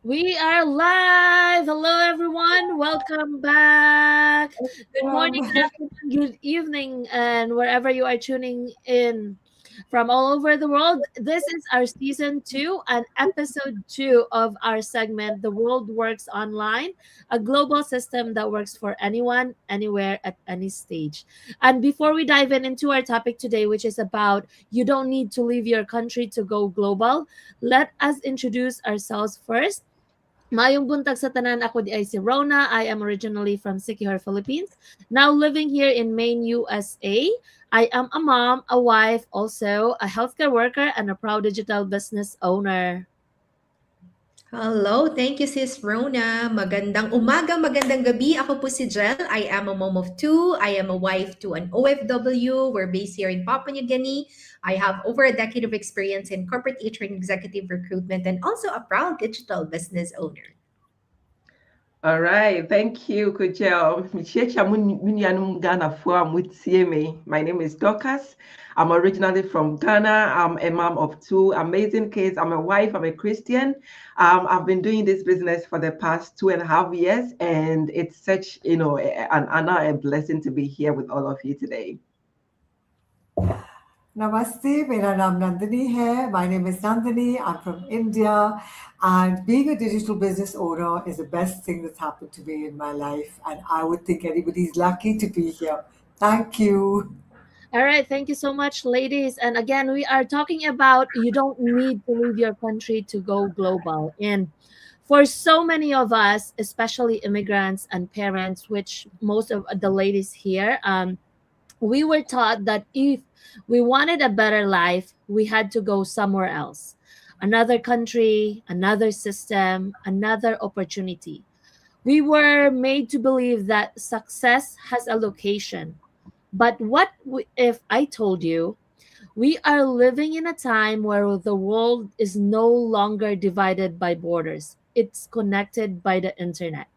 We are live. Hello, everyone. Welcome back. Good morning, good afternoon, good evening, and wherever you are tuning in from all over the world. This is our season two and episode two of our segment, The World Works Online, a global system that works for anyone, anywhere, at any stage. And before we dive into our topic today, which is about you don't need to leave your country to go global, let us introduce ourselves first. Mayong buntag sa tanan, ako di ay si Rona. I am originally from Siquijor, Philippines. Now living here in Maine, USA. I am a mom, a wife, also a healthcare worker, and a proud digital business owner. Hello, thank you Sis Rona. Magandang umaga, magandang gabi. Ako po si Jel. I am a mom of two. I am a wife to an OFW. We're based here in Papua New Guinea. I have over a decade of experience in corporate HR and executive recruitment and also a proud digital business owner. All right, thank you, Kujel. Ghana for. My name is Dorcas. I'm originally from Ghana. I'm a mom of two amazing kids. I'm a wife. I'm a Christian. I've been doing this business for the past 2.5 years, and it's such, an honor and blessing to be here with all of you today. Namaste, मेरा नाम नंदिनी है. My name is Nandini. I'm from India. And being a digital business owner is the best thing that's happened to me in my life. And I would think anybody's lucky to be here. Thank you. All right, thank you so much, ladies. And again, we are talking about you don't need to leave your country to go global. And for so many of us, especially immigrants and parents, which most of the ladies here, we were taught that if we wanted a better life, we had to go somewhere else, another country, another system, another opportunity. We were made to believe that success has a location. But if I told you we are living in a time where the world is no longer divided by borders? It's connected by the internet.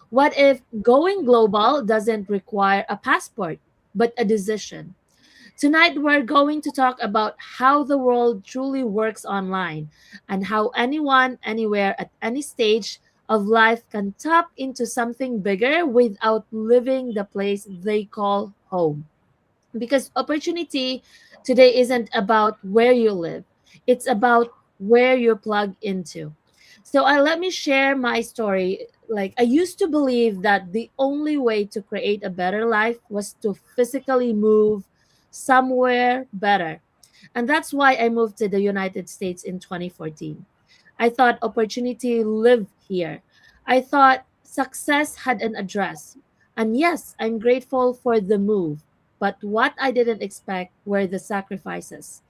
What if going global doesn't require a passport, but a decision? Tonight, we're going to talk about how the world truly works online and how anyone, anywhere, at any stage of life can tap into something bigger without leaving the place they call home. Because opportunity today isn't about where you live, it's about where you're plugged into. So let me share my story. Like, I used to believe that the only way to create a better life was to physically move somewhere better. And that's why I moved to the United States in 2014. I thought opportunity lived here. I thought success had an address. And yes, I'm grateful for the move. But what I didn't expect were the sacrifices.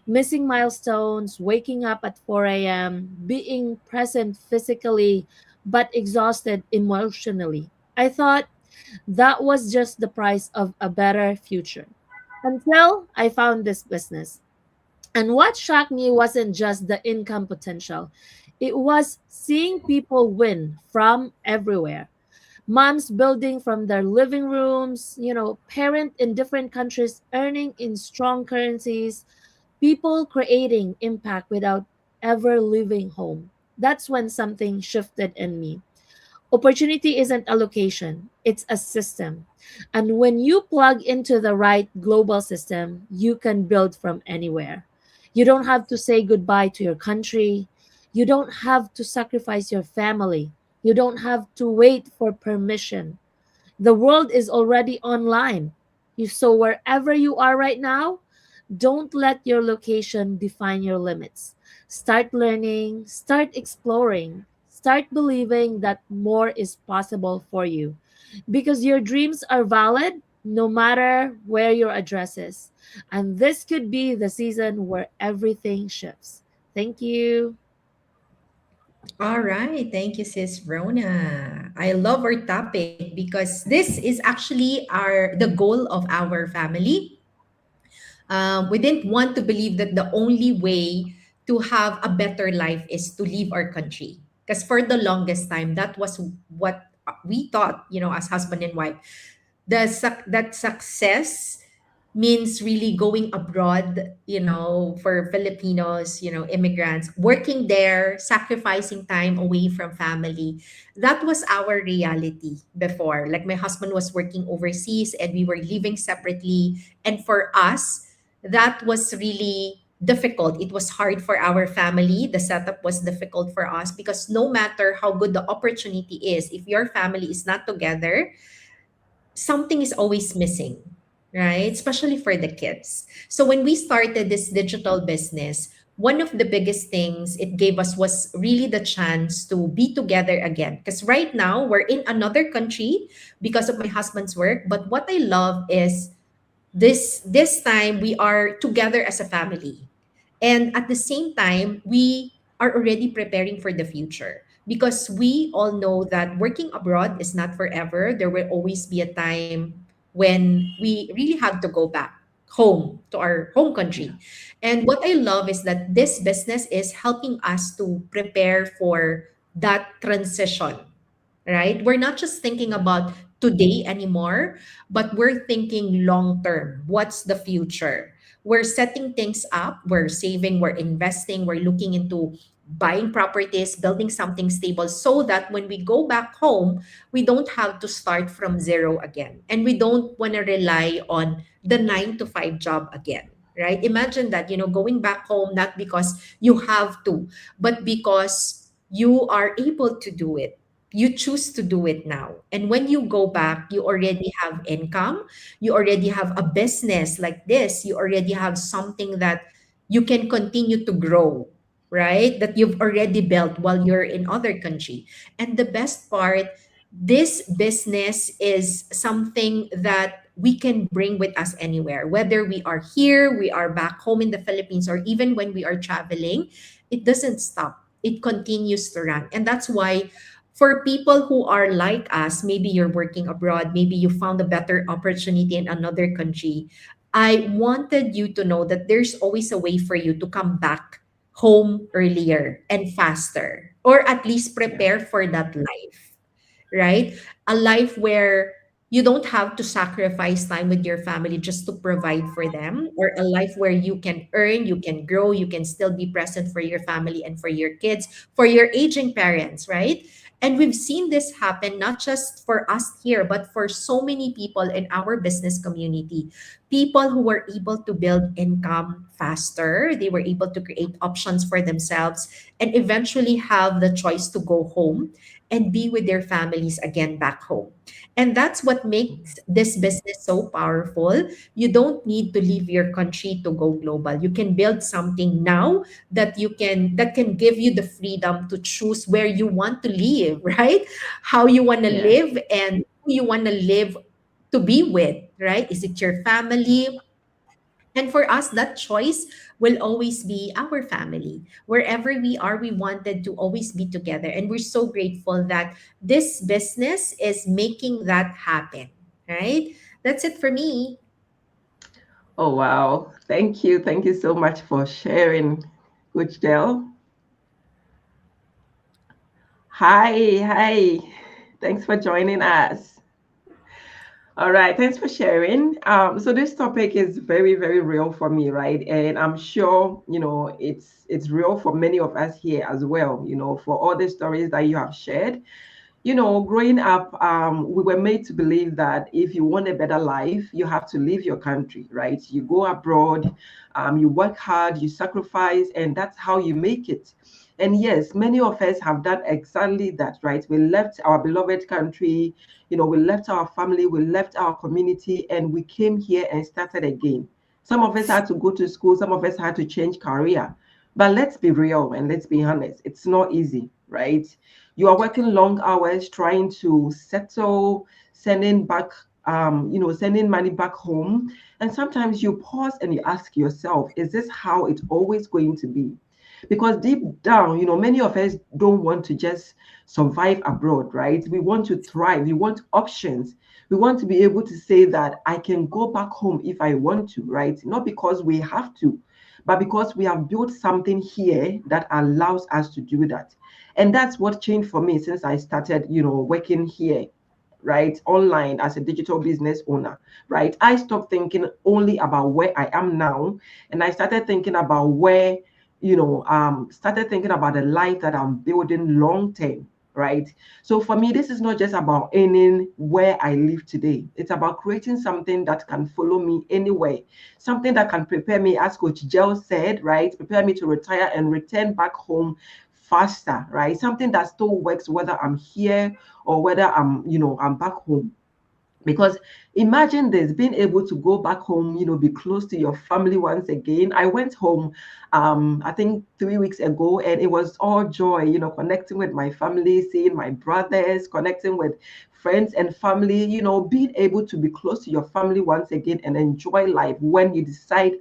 Missing milestones, waking up at 4 a.m., being present physically but exhausted emotionally. I thought that was just the price of a better future. Until I found this business. And what shocked me wasn't just the income potential, it was seeing people win from everywhere. Moms building from their living rooms, parent in different countries earning in strong currencies, people creating impact without ever leaving home. That's when something shifted in me. Opportunity isn't a location, it's a system. And when you plug into the right global system, you can build from anywhere. You don't have to say goodbye to your country. You don't have to sacrifice your family. You don't have to wait for permission. The world is already online. So wherever you are right now, don't let your location define your limits. Start learning, start exploring, start believing that more is possible for you. Because your dreams are valid no matter where your address is. And this could be the season where everything shifts. Thank you. All right, thank you Sis Rona. I love our topic because this is actually our the goal of our family. We didn't want to believe that the only way to have a better life is to leave our country. Because for the longest time, that was what we thought, as husband and wife. That success means really going abroad, for Filipinos, immigrants, working there, sacrificing time away from family. That was our reality before. Like my husband was working overseas and we were living separately. And for us, that was really difficult. It was hard for our family. The setup was difficult for us because no matter how good the opportunity is, if your family is not together, something is always missing, right? Especially for the kids. So when we started this digital business, one of the biggest things it gave us was really the chance to be together again. Because right now we're in another country because of my husband's work. But what I love is this time we are together as a family, and at the same time we are already preparing for the future, because we all know that working abroad is not forever. There will always be a time when we really have to go back home to our home Yeah. country. And what I love is that this business is helping us to prepare for that transition, right? We're not just thinking about today anymore, but we're thinking long term. What's the future? We're setting things up, we're saving, we're investing, we're looking into buying properties, building something stable so that when we go back home, we don't have to start from zero again. And we don't want to rely on the 9 to 5 job again. Right? Imagine that, going back home, not because you have to, but because you are able to do it. You choose to do it now. And when you go back, you already have income, you already have a business like this, you already have something that you can continue to grow, right? That you've already built while you're in other country. And the best part, this business is something that we can bring with us anywhere, whether we are here, we are back home in the Philippines, or even when we are traveling. It doesn't stop, it continues to run. And that's why for people who are like us, maybe you're working abroad, maybe you found a better opportunity in another country. I wanted you to know that there's always a way for you to come back home earlier and faster, or at least Yeah. prepare for that life, right? A life where you don't have to sacrifice time with your family just to provide for them, or a life where you can earn, you can grow, you can still be present for your family and for your kids, for your aging parents, right? And we've seen this happen not just for us here, but for so many people in our business community. People who were able to build income faster, they were able to create options for themselves, and eventually have the choice to go home and be with their families again back home. And that's what makes this business so powerful. You don't need to leave your country to go global. You can build something now that can give you the freedom to choose where you want to live, right? How you want to Yeah. live and who you want to live to be with, right? Is it your family? And for us, that choice will always be our family. Wherever we are, we wanted to always be together. And we're so grateful that this business is making that happen, right? That's it for me. Oh, wow. Thank you. Thank you so much for sharing, Coach Del. Hi. Hi. Thanks for joining us. All right, thanks for sharing. So this topic is very, very real for me, right? And I'm sure, it's real for many of us here as well, for all the stories that you have shared. Growing up, we were made to believe that if you want a better life, you have to leave your country, right? You go abroad, you work hard, you sacrifice, and that's how you make it. And yes, many of us have done exactly that, right? We left our beloved country, we left our family, we left our community, and we came here and started again. Some of us had to go to school, some of us had to change career. But let's be real and let's be honest, it's not easy, right? You are working long hours trying to settle, sending back, sending money back home. And sometimes you pause and you ask yourself, is this how it's always going to be? Because deep down, many of us don't want to just survive abroad, right? We want to thrive. We want options. We want to be able to say that I can go back home if I want to, right? Not because we have to, but because we have built something here that allows us to do that. And that's what changed for me since I started, working here. right, online as a digital business owner, right, I stopped thinking only about where I am now, and I started thinking about where, started thinking about the life that I'm building long term, right? So for me, this is not just about earning where I live today. It's about creating something that can follow me anywhere, something that can prepare me, as Coach Gel said, right? Prepare me to retire and return back home faster, right? Something that still works whether I'm here or whether I'm back home. Because imagine this, being able to go back home, be close to your family once again. I went home, I think 3 weeks ago, and it was all joy, connecting with my family, seeing my brothers, connecting with friends and family, being able to be close to your family once again and enjoy life when you decide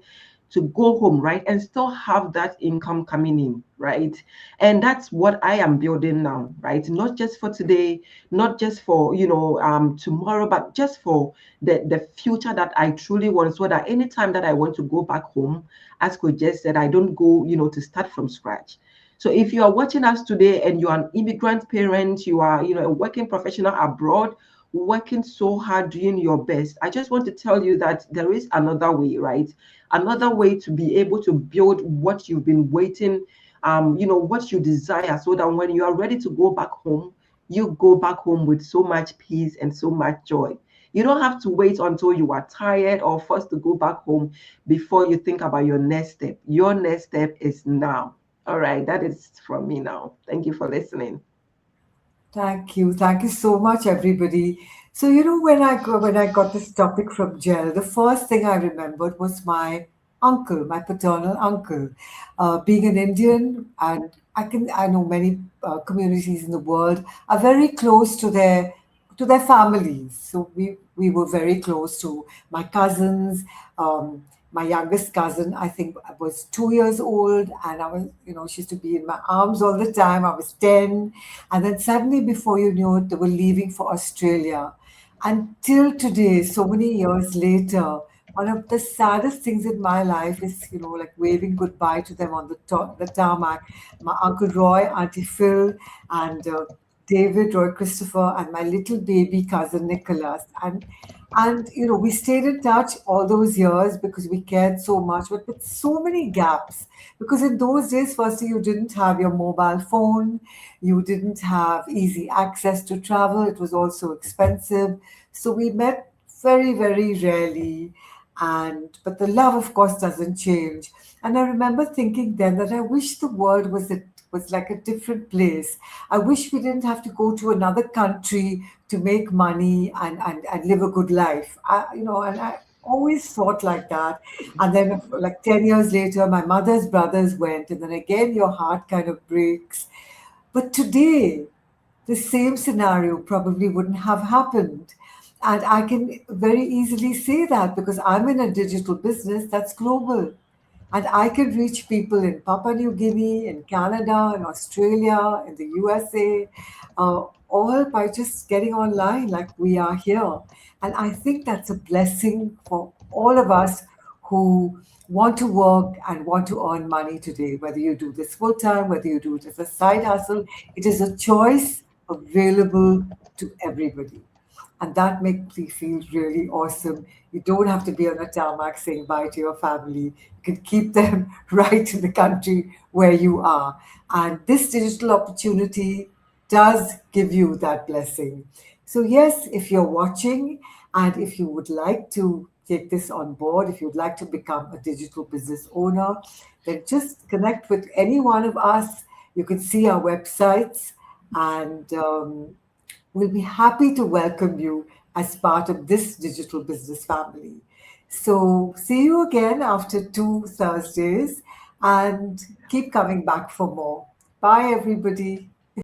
to go home, right? And still have that income coming in, right? And that's what I am building now, right? Not just for today, not just for tomorrow, but just for the future that I truly want, so that anytime that I want to go back home, as Coach just said, I don't go to start from scratch. So if you are watching us today and you are an immigrant parent, you are a working professional abroad, working so hard, doing your best, I just want to tell you that there is another way, right? Another way to be able to build what you've been waiting, what you desire, so that when you are ready to go back home, you go back home with so much peace and so much joy. You don't have to wait until you are tired or forced to go back home before you think about your next step. Your next step is now. All right, that is from me now. Thank you for listening. Thank you. Thank you so much, everybody. So, when I got this topic from Jel, the first thing I remembered was my uncle, my paternal uncle. Being an Indian, and I know many communities in the world are very close to their families. So we were very close to my cousins. My youngest cousin, I think, was 2 years old, and I was, she used to be in my arms all the time. I was 10, and then suddenly, before you knew it, they were leaving for Australia. Until today, so many years later, one of the saddest things in my life is, like waving goodbye to them on the tarmac. My Uncle Roy, Auntie Phil, and David, Roy Christopher, and my little baby cousin Nicholas. And we stayed in touch all those years because we cared so much, but with so many gaps. Because in those days, firstly, you didn't have your mobile phone, you didn't have easy access to travel, it was also expensive. So we met very, very rarely. And but the love, of course, doesn't change. And I remember thinking then that I wish the world was like a different place. I wish we didn't have to go to another country to make money and live a good life. And I always thought like that. And then, like 10 years later, my mother's brothers went, and then again, your heart kind of breaks. But today, the same scenario probably wouldn't have happened. And I can very easily say that because I'm in a digital business that's global. And I can reach people in Papua New Guinea, in Canada, in Australia, in the USA, all by just getting online like we are here. And I think that's a blessing for all of us who want to work and want to earn money today. Whether you do this full time, whether you do it as a side hustle, it is a choice available to everybody. And that makes me feel really awesome. You don't have to be on a tarmac saying bye to your family. You can keep them right in the country where you are. And this digital opportunity does give you that blessing. So, yes, if you're watching and if you would like to take this on board, if you'd like to become a digital business owner, then just connect with any one of us. You can see our websites, and we'll be happy to welcome you as part of this digital business family. So, see you again after 2 Thursdays, and keep coming back for more. Bye, everybody.